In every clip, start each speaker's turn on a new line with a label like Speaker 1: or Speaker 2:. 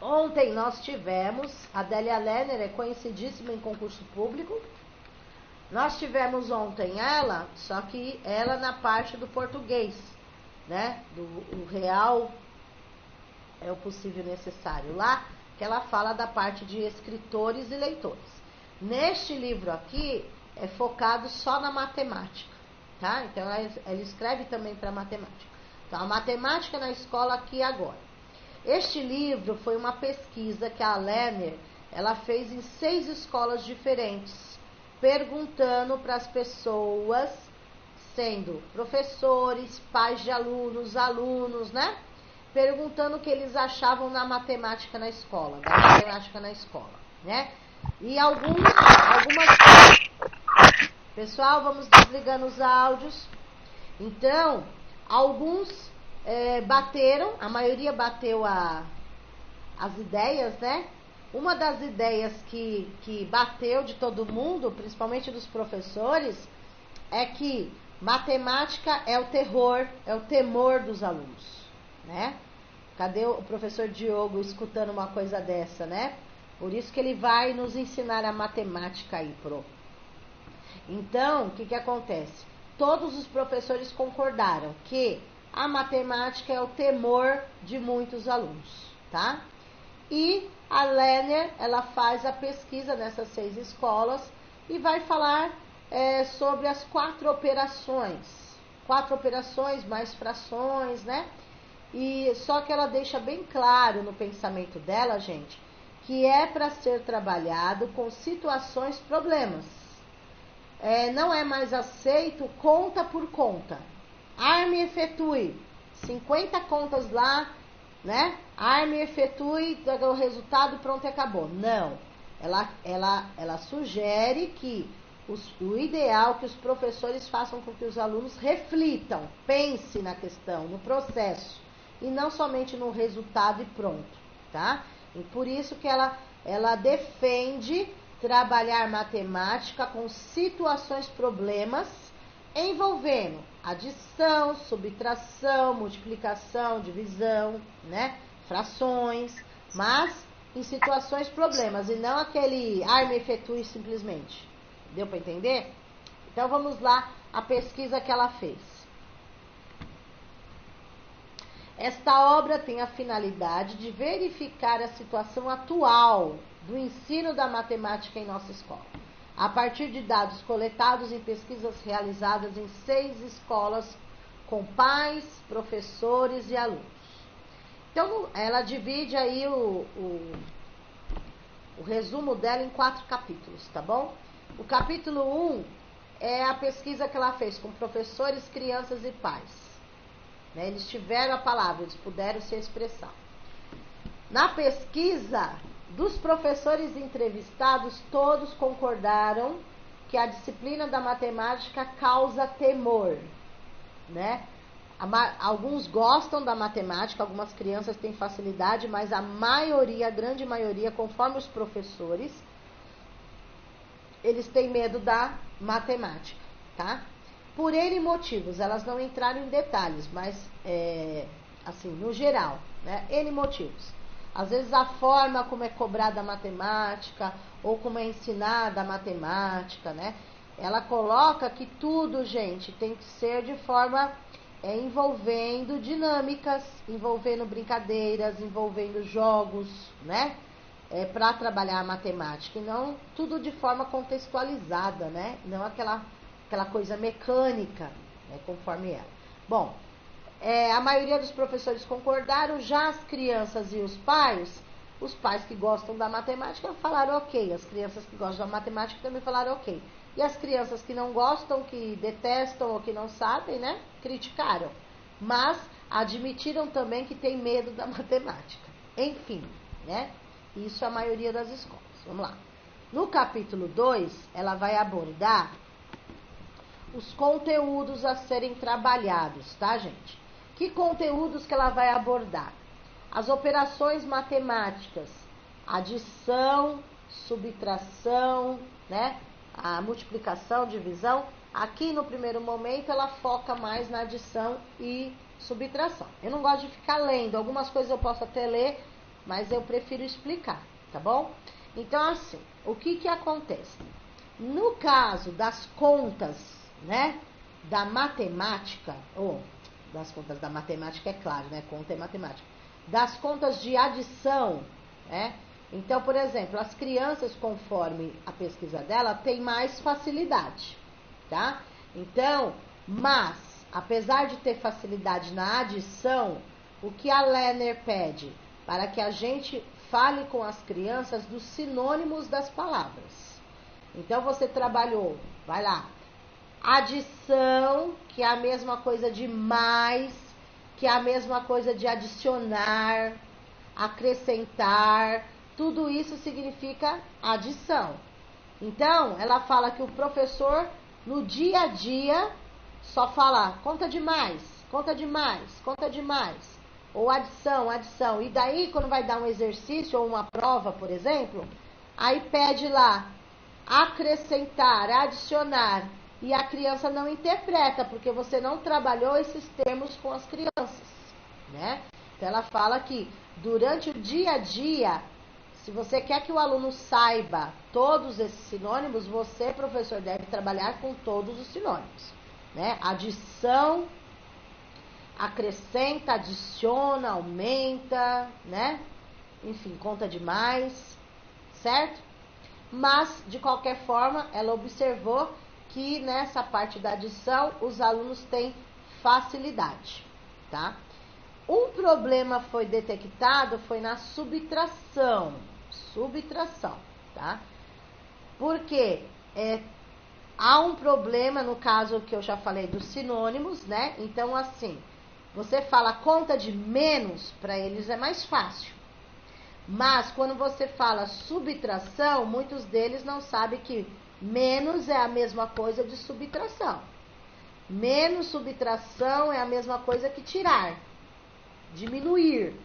Speaker 1: Ontem nós tivemos, a Délia Lerner é conhecidíssima em concurso público. Nós tivemos ontem ela, só que ela na parte do português, né? O real é o possível necessário lá, que ela fala da parte de escritores e leitores. Neste livro aqui, é focado só na matemática, tá? Então, ela escreve também para matemática. Então, a matemática na escola aqui e agora. Este livro foi uma pesquisa que a Lerner, ela fez em 6 escolas diferentes, perguntando para as pessoas, sendo professores, pais de alunos, alunos, né? Perguntando o que eles achavam da matemática na escola, né? E algumas... Pessoal, vamos desligando os áudios. Então, alguns bateram, a maioria bateu as ideias, né? Uma das ideias que bateu de todo mundo, principalmente dos professores, é que matemática é o terror, é o temor dos alunos, né? Cadê o professor Diogo escutando uma coisa dessa, né? Por isso que ele vai nos ensinar a matemática aí, pro. Então, o que acontece? Todos os professores concordaram que a matemática é o temor de muitos alunos, tá? E a Lerner, ela faz a pesquisa nessas 6 escolas e vai falar sobre as 4 operações. 4 operações mais frações, né? E só que ela deixa bem claro no pensamento dela, gente, que é para ser trabalhado com situações, problemas. Não é mais aceito conta por conta. Arme e efetue. 50 contas lá, né? Arme e efetue, o resultado, pronto e acabou. Não. Ela sugere que o ideal é que os professores façam com que os alunos reflitam, pensem na questão, no processo, e não somente no resultado e pronto, tá? E por isso que ela defende trabalhar matemática com situações, problemas, envolvendo adição, subtração, multiplicação, divisão, né? Frações, mas em situações, problemas, e não aquele arme e efetue simplesmente. Deu para entender? Então vamos lá, a pesquisa que ela fez. Esta obra tem a finalidade de verificar a situação atual do ensino da matemática em nossa escola, a partir de dados coletados em pesquisas realizadas em 6 escolas com pais, professores e alunos. Então, ela divide aí o resumo dela em 4 capítulos, tá bom? O capítulo 1 é a pesquisa que ela fez com professores, crianças e pais. Eles tiveram a palavra, eles puderam se expressar. Na pesquisa dos professores entrevistados, todos concordaram que a disciplina da matemática causa temor, né? Alguns gostam da matemática, algumas crianças têm facilidade, mas a maioria, a grande maioria, conforme os professores, eles têm medo da matemática, tá? Por N motivos, elas não entraram em detalhes, mas, assim, no geral, né? N motivos. Às vezes a forma como é cobrada a matemática, ou como é ensinada a matemática, né? Ela coloca que tudo, gente, tem que ser de forma envolvendo dinâmicas, envolvendo brincadeiras, envolvendo jogos, né? Para trabalhar a matemática, e não tudo de forma contextualizada, né? Não aquela coisa mecânica, né, conforme ela. Bom, a maioria dos professores concordaram, já as crianças e os pais que gostam da matemática falaram ok, as crianças que gostam da matemática também falaram ok. E as crianças que não gostam, que detestam ou que não sabem, né, criticaram. Mas admitiram também que tem medo da matemática. Enfim, né, isso é a maioria das escolas. Vamos lá. No capítulo 2, ela vai abordar os conteúdos a serem trabalhados, tá, gente? Que conteúdos que ela vai abordar? As operações matemáticas, adição, subtração, né? A multiplicação, divisão. Aqui no primeiro momento ela foca mais na adição e subtração. Eu não gosto de ficar lendo, algumas coisas eu posso até ler, mas eu prefiro explicar, tá bom? Então, assim, o que acontece? No caso das contas, né, da matemática, ou das contas da matemática, é claro, né, conta é matemática, das contas de adição, né, então, por exemplo, as crianças, conforme a pesquisa dela, têm mais facilidade, tá? Então, mas, apesar de ter facilidade na adição, o que a Lerner pede? Para que a gente fale com as crianças dos sinônimos das palavras. Então, você trabalhou, vai lá, adição, que é a mesma coisa de mais, que é a mesma coisa de adicionar, acrescentar, tudo isso significa adição. Então, ela fala que o professor, no dia a dia, só fala conta de mais, conta de mais, conta de mais, ou adição, adição. E daí, quando vai dar um exercício ou uma prova, por exemplo, aí pede lá acrescentar, adicionar, e a criança não interpreta, porque você não trabalhou esses termos com as crianças, né? Então, ela fala que durante o dia a dia, se você quer que o aluno saiba todos esses sinônimos, você, professor, deve trabalhar com todos os sinônimos, né? Adição, acrescenta, adiciona, aumenta, né? Enfim, conta de mais, certo? Mas, de qualquer forma, ela observou que nessa parte da adição, os alunos têm facilidade, tá? Um problema foi detectado, foi na subtração, tá? Porque há um problema, no caso que eu já falei, dos sinônimos, né? Então, assim, você fala conta de menos, para eles é mais fácil. Mas, quando você fala subtração, muitos deles não sabem que menos é a mesma coisa de subtração. Menos subtração é a mesma coisa que tirar, diminuir.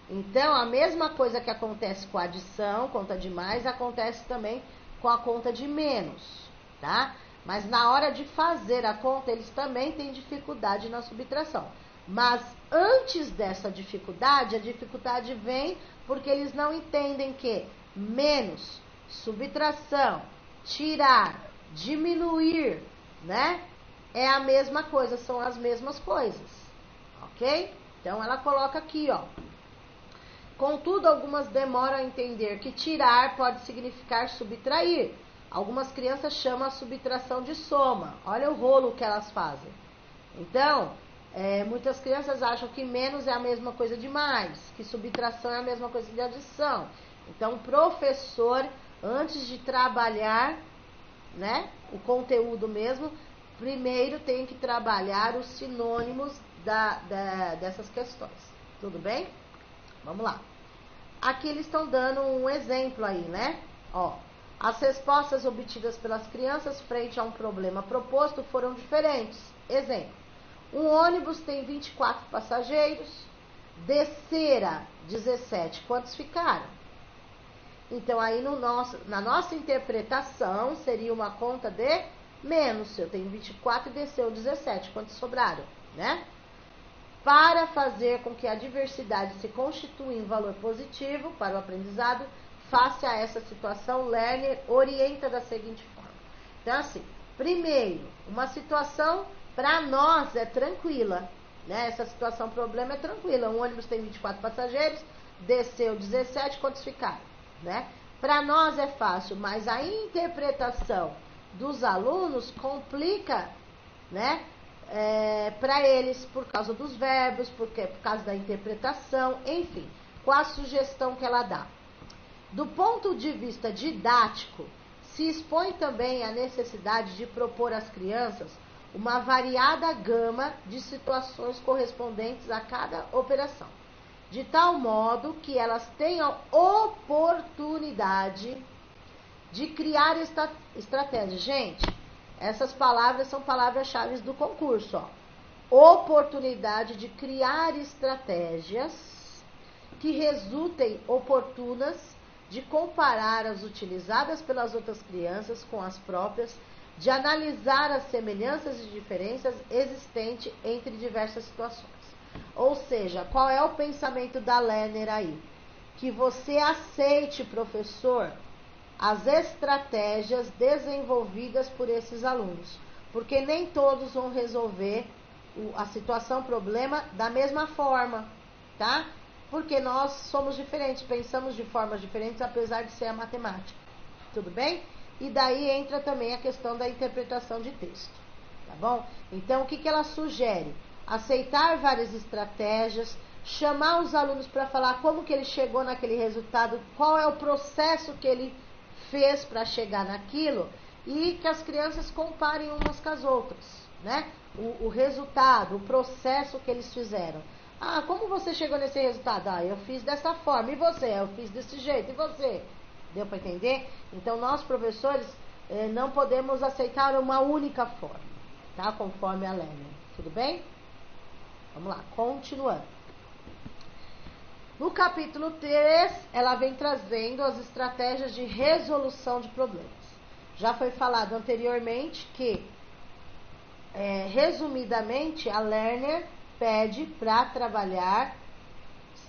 Speaker 1: Então, a mesma coisa que acontece com a adição, conta de mais, acontece também com a conta de menos, tá? Mas na hora de fazer a conta, eles também têm dificuldade na subtração. Mas antes dessa dificuldade, a dificuldade vem porque eles não entendem que menos, subtração, tirar, diminuir, né? É a mesma coisa, são as mesmas coisas, ok? Então, ela coloca aqui, ó. Contudo, algumas demoram a entender que tirar pode significar subtrair. Algumas crianças chamam a subtração de soma. Olha o rolo que elas fazem. Então, muitas crianças acham que menos é a mesma coisa de mais, que subtração é a mesma coisa de adição. Então, o professor, antes de trabalhar, né, o conteúdo mesmo, primeiro tem que trabalhar os sinônimos dessas questões. Tudo bem? Vamos lá. Aqui eles estão dando um exemplo aí, né? Ó, as respostas obtidas pelas crianças frente a um problema proposto foram diferentes. Exemplo: um ônibus tem 24 passageiros, descera 17. Quantos ficaram? Então, aí na nossa interpretação, seria uma conta de menos. Se eu tenho 24 e desceu 17, quantos sobraram, né? Para fazer com que a diversidade se constitua em valor positivo para o aprendizado, face a essa situação, Lerner orienta da seguinte forma. Então, assim, primeiro, uma situação para nós é tranquila, né? Essa situação, problema é tranquila. Um ônibus tem 24 passageiros, desceu 17, quantos ficaram, né? Para nós é fácil, mas a interpretação dos alunos complica, né? Para eles, por causa dos verbos, por causa da interpretação, enfim, com a sugestão que ela dá. Do ponto de vista didático, se expõe também a necessidade de propor às crianças uma variada gama de situações correspondentes a cada operação, de tal modo que elas tenham oportunidade de criar estratégias. Gente, essas palavras são palavras-chave do concurso, ó. Oportunidade de criar estratégias que resultem oportunas, de comparar as utilizadas pelas outras crianças com as próprias, de analisar as semelhanças e diferenças existentes entre diversas situações. Ou seja, qual é o pensamento da Lerner aí? que você aceite, professor, as estratégias desenvolvidas por esses alunos, porque nem todos vão resolver a situação, problema da mesma forma, tá? Porque nós somos diferentes, pensamos de formas diferentes, apesar de ser a matemática, tudo bem? E daí entra também a questão da interpretação de texto, tá bom? Então, o que ela sugere? Aceitar várias estratégias, chamar os alunos para falar como que ele chegou naquele resultado, qual é o processo que ele fez para chegar naquilo, e que as crianças comparem umas com as outras, né? O resultado, o processo que eles fizeram. Ah, como você chegou nesse resultado? Ah, eu fiz dessa forma. E você? Eu fiz desse jeito. E você? Deu para entender? Então, nós, professores, não podemos aceitar uma única forma, tá? Conforme a Lerner. Tudo bem? Vamos lá, continuando. No capítulo 3, ela vem trazendo as estratégias de resolução de problemas. Já foi falado anteriormente que, resumidamente, a Lerner pede para trabalhar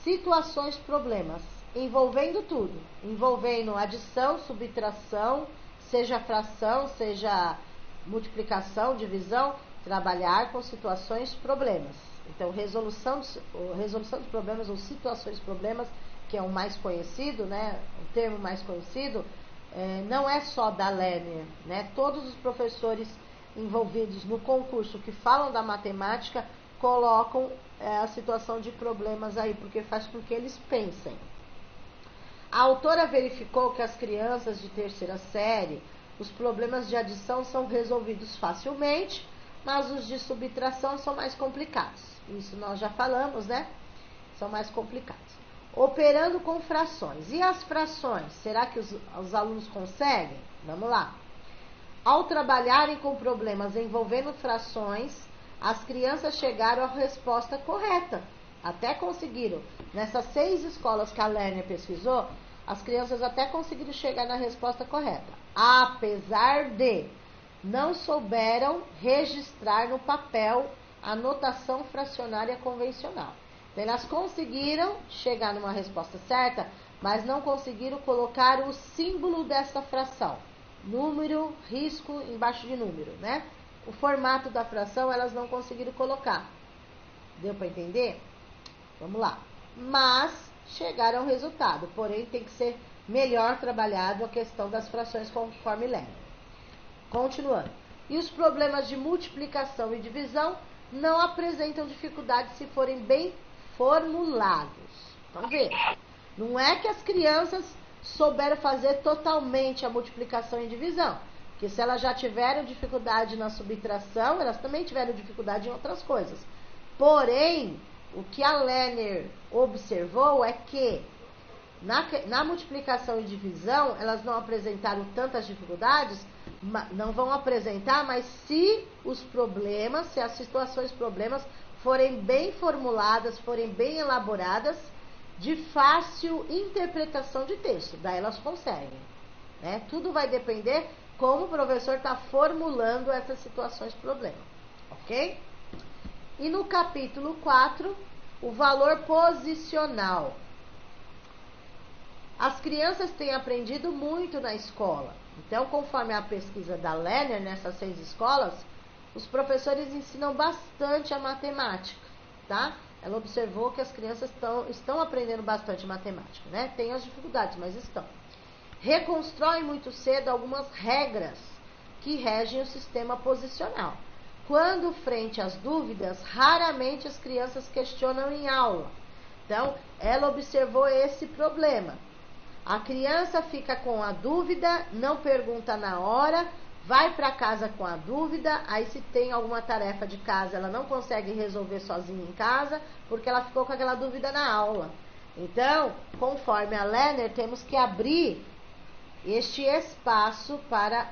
Speaker 1: situações, problemas, envolvendo tudo. Envolvendo adição, subtração, seja fração, seja multiplicação, divisão, trabalhar com situações, problemas. Então, resolução de problemas ou situações, problemas, que é o mais conhecido, né? O termo mais conhecido, não é só da Lerner, né? Todos os professores envolvidos no concurso que falam da matemática colocam a situação de problemas aí, porque faz com que eles pensem. A autora verificou que as crianças de terceira série, os problemas de adição são resolvidos facilmente, mas os de subtração são mais complicados. Isso nós já falamos, né? São mais complicados. Operando com frações. E as frações? Será que os alunos conseguem? Vamos lá. Ao trabalharem com problemas envolvendo frações, as crianças chegaram à resposta correta. Até conseguiram. Nessas 6 escolas que a Lerner pesquisou, as crianças até conseguiram chegar na resposta correta. Apesar de não souberam registrar no papel a notação fracionária convencional. Então, elas conseguiram chegar numa resposta certa, mas não conseguiram colocar o símbolo dessa fração. Número, risco, embaixo de número, né? O formato da fração elas não conseguiram colocar. Deu para entender? Vamos lá. Mas chegaram ao resultado, porém tem que ser melhor trabalhado a questão das frações conforme Lerner. Continuando. E os problemas de multiplicação e divisão não apresentam dificuldade se forem bem formulados. Vamos ver. Não é que as crianças souberam fazer totalmente a multiplicação e divisão. Porque se elas já tiveram dificuldade na subtração, elas também tiveram dificuldade em outras coisas. Porém, o que a Lerner observou é que na multiplicação e divisão, elas não apresentaram tantas dificuldades, não vão apresentar, mas se os problemas, se as situações, problemas forem bem formuladas, forem bem elaboradas, de fácil interpretação de texto, daí elas conseguem, né? Tudo vai depender como o professor está formulando essas situações, problema, ok? E no capítulo 4, o valor posicional. As crianças têm aprendido muito na escola. Então, conforme a pesquisa da Lerner, nessas 6 escolas, os professores ensinam bastante a matemática, tá? Ela observou que as crianças estão aprendendo bastante matemática, né? Tem as dificuldades, mas estão. Reconstroem muito cedo algumas regras que regem o sistema posicional. Quando frente às dúvidas, raramente as crianças questionam em aula. Então, ela observou esse problema. A criança fica com a dúvida, não pergunta na hora, vai para casa com a dúvida, aí se tem alguma tarefa de casa, ela não consegue resolver sozinha em casa, porque ela ficou com aquela dúvida na aula. Então, conforme a Lerner, temos que abrir este espaço para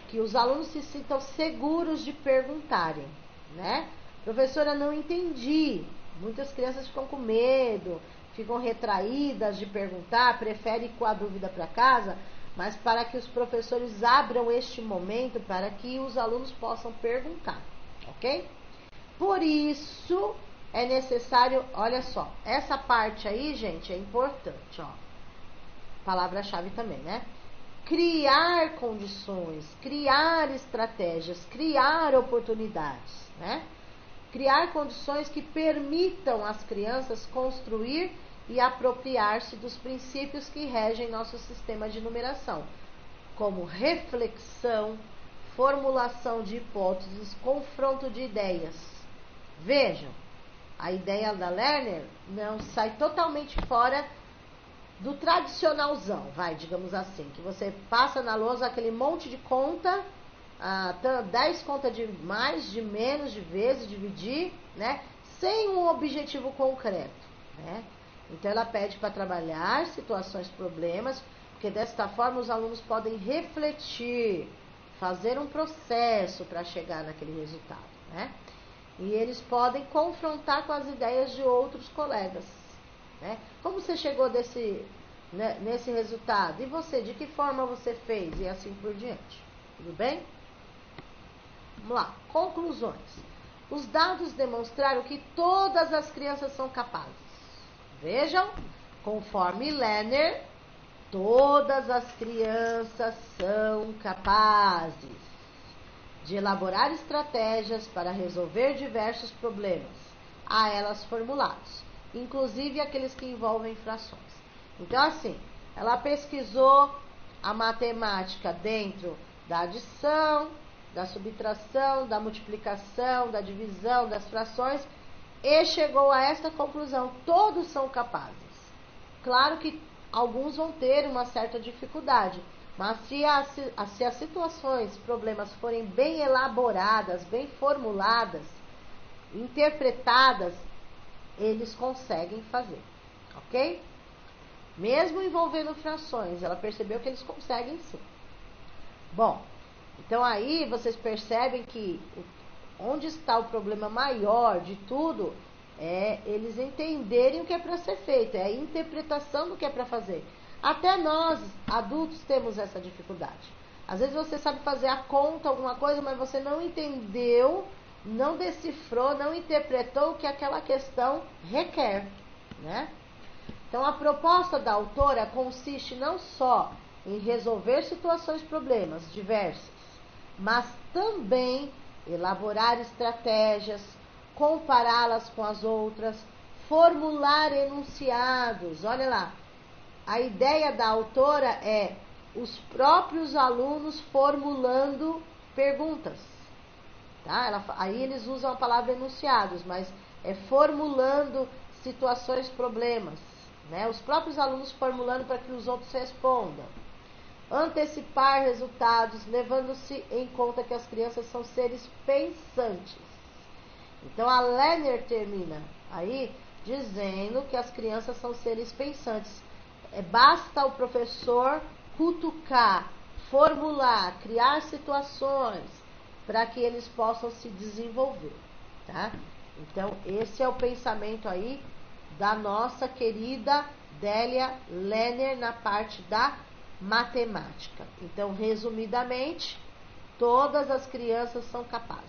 Speaker 1: que os alunos se sintam seguros de perguntarem, né? Professora, não entendi. Muitas crianças ficam com medo, ficam retraídas de perguntar, preferem ir com a dúvida para casa, mas para que os professores abram este momento para que os alunos possam perguntar, ok? Por isso é necessário, olha só, essa parte aí, gente, é importante, ó. Palavra-chave também, né? Criar condições, criar estratégias, criar oportunidades, né? Criar condições que permitam às crianças construir e apropriar-se dos princípios que regem nosso sistema de numeração, como reflexão, formulação de hipóteses, confronto de ideias. Vejam, a ideia da Lerner não sai totalmente fora do tradicionalzão, digamos assim, que você passa na lousa aquele monte de conta, 10 contas de mais, de menos, de vezes, dividir, né, sem um objetivo concreto, né? Então ela pede para trabalhar situações, problemas, porque desta forma os alunos podem refletir, fazer um processo para chegar naquele resultado, né? E eles podem confrontar com as ideias de outros colegas, né? Como você chegou nesse resultado? E você, de que forma você fez? E assim por diante. Tudo bem? Vamos lá. Conclusões. Os dados demonstraram que todas as crianças são capazes. Vejam, conforme Lerner, todas as crianças são capazes de elaborar estratégias para resolver diversos problemas a elas formulados, inclusive aqueles que envolvem frações. Então, assim, ela pesquisou a matemática dentro da adição, da subtração, da multiplicação, da divisão, das frações, e chegou a esta conclusão: todos são capazes. Claro que alguns vão ter uma certa dificuldade, mas se as situações, problemas forem bem elaboradas, bem formuladas, interpretadas, eles conseguem fazer, ok? Mesmo envolvendo frações, ela percebeu que eles conseguem sim. Bom, então aí vocês percebem que onde está o problema maior de tudo é eles entenderem o que é para ser feito, é a interpretação do que é para fazer. Até nós, adultos, temos essa dificuldade. Às vezes você sabe fazer a conta, alguma coisa, mas você não entendeu, não decifrou, não interpretou o que aquela questão requer, né? Então, a proposta da autora consiste não só em resolver situações, problemas diversas, mas também elaborar estratégias, compará-las com as outras, formular enunciados. Olha lá, a ideia da autora é os próprios alunos formulando perguntas. Tá? Aí eles usam a palavra enunciados, mas é formulando situações, problemas, né? Os próprios alunos formulando para que os outros respondam. Antecipar resultados, levando-se em conta que as crianças são seres pensantes. Então a Lerner termina aí dizendo que as crianças são seres pensantes. Basta o professor cutucar, formular, criar situações para que eles possam se desenvolver, tá? Então esse é o pensamento aí da nossa querida Délia Lerner na parte da matemática. Então, resumidamente, todas as crianças são capazes.